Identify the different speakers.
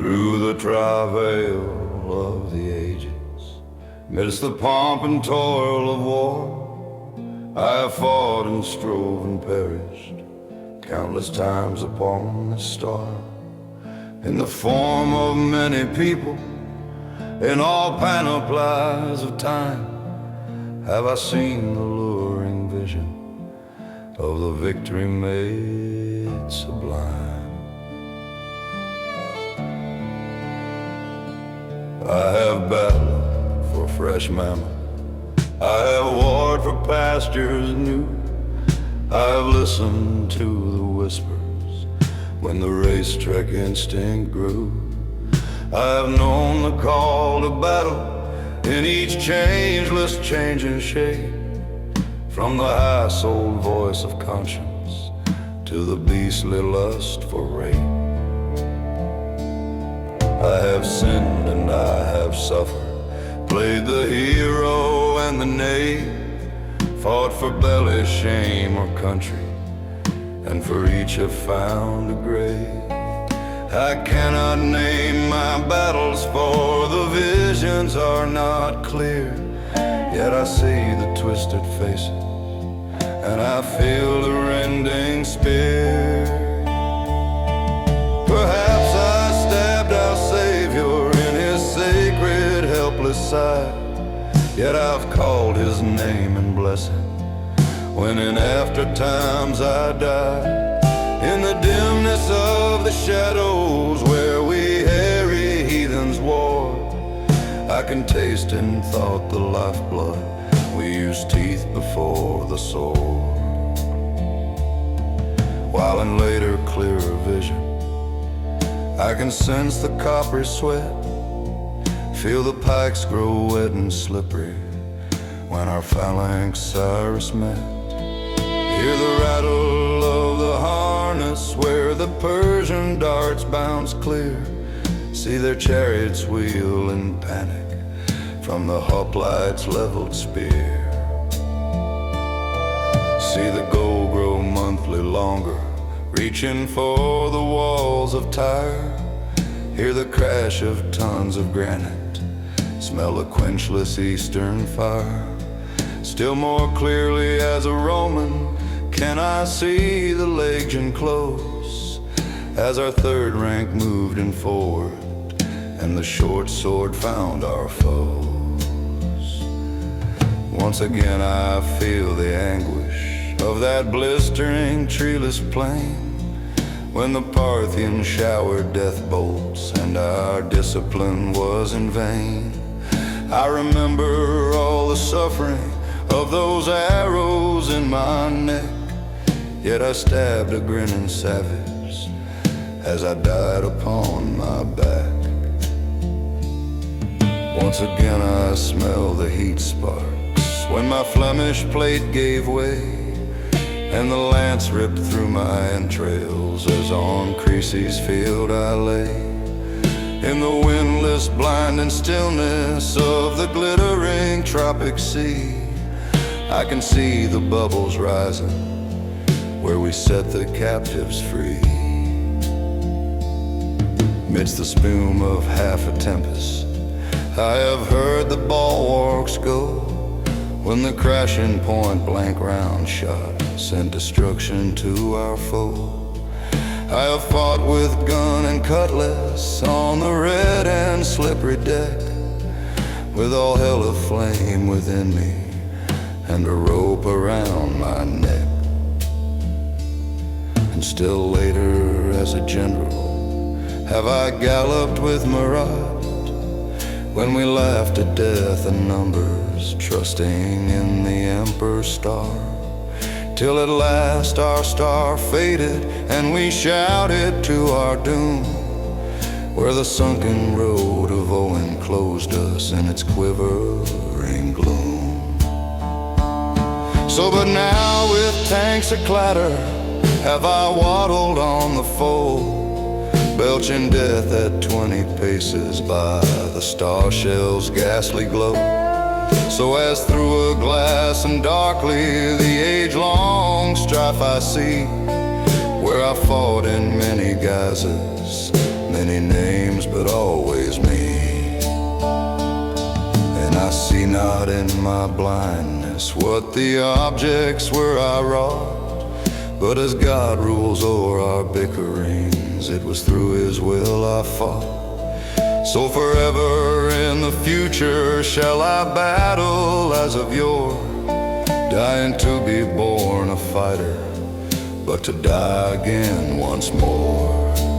Speaker 1: Through the travail of the ages, midst the pomp and toil of war, I have fought and strove and perished countless times upon this star. In the form of many people, in all panoplies of time, have I seen the luring vision of the victory made sublime. I have battled for fresh mammoth, I have warred for pastures new, I have listened to the whispers when the racetrack instinct grew. I have known the call to battle in each changeless changing shape, from the high-souled voice of conscience to the beastly lust for rape. I have sinned and I have suffered, played the hero and the knave, fought for belly, shame, or country, and for each have found a grave. I cannot name my battles, for the visions are not clear, yet I see the twisted faces and I feel the rending spear. Perhaps I stabbed our Savior in his sacred helpless side, yet I've called his name and blessed him when in after times I die. In the dimness of the shadows where we hairy heathens war, I can taste in thought the lifeblood we use teeth before the sword. While in later clearer vision I can sense the coppery sweat, feel the pikes grow wet and slippery when our phalanx Cyrus met. Hear the rattle of the harness where the Persian darts bounce clear, see their chariots wheel in panic from the hoplites' leveled spear. See the goal grow monthly longer, reaching for the walls of Tyre. Hear the crash of tons of granite, smell the quenchless eastern fire. Still more clearly as a Roman can I see the legion close, as our third rank moved in forward and the short sword found our foes. Once again I feel the anguish of that blistering treeless plain, when the Parthians showered death bolts and our discipline was in vain. I remember all the suffering of those arrows in my neck, yet I stabbed a grinning savage as I died upon my back. Once again I smell the heat sparks when my Flemish plate gave way, and the lance ripped through my entrails as on Crecy's field I lay. In the windless blinding stillness of the glittering tropic sea, I can see the bubbles rising where we set the captives free. Midst the spume of half a tempest, I have heard the bulwarks go, when the crashing point-blank round shot sent destruction to our foe. I have fought with gun and cutlass on the red and slippery deck, with all hell aflame within me and a rope around my neck. And still later as a general have I galloped with Murat, when we laughed at death and numbers, trusting in the Emperor's star, till at last our star faded and we shouted to our doom, where the sunken road of Owen closed us in its quivering gloom. So but now with tanks a-clatter have I waddled on the foe, belching death at 20 paces by the star shell's ghastly glow. So as through a glass and darkly the age-long strife I see, where I fought in many guises, many names, but always me. And I see not in my blindness what the objects were I wrought, but as God rules o'er our bickerings, it was through His will I fought. So forever in the future shall I battle as of yore, dying to be born a fighter, but to die again once more.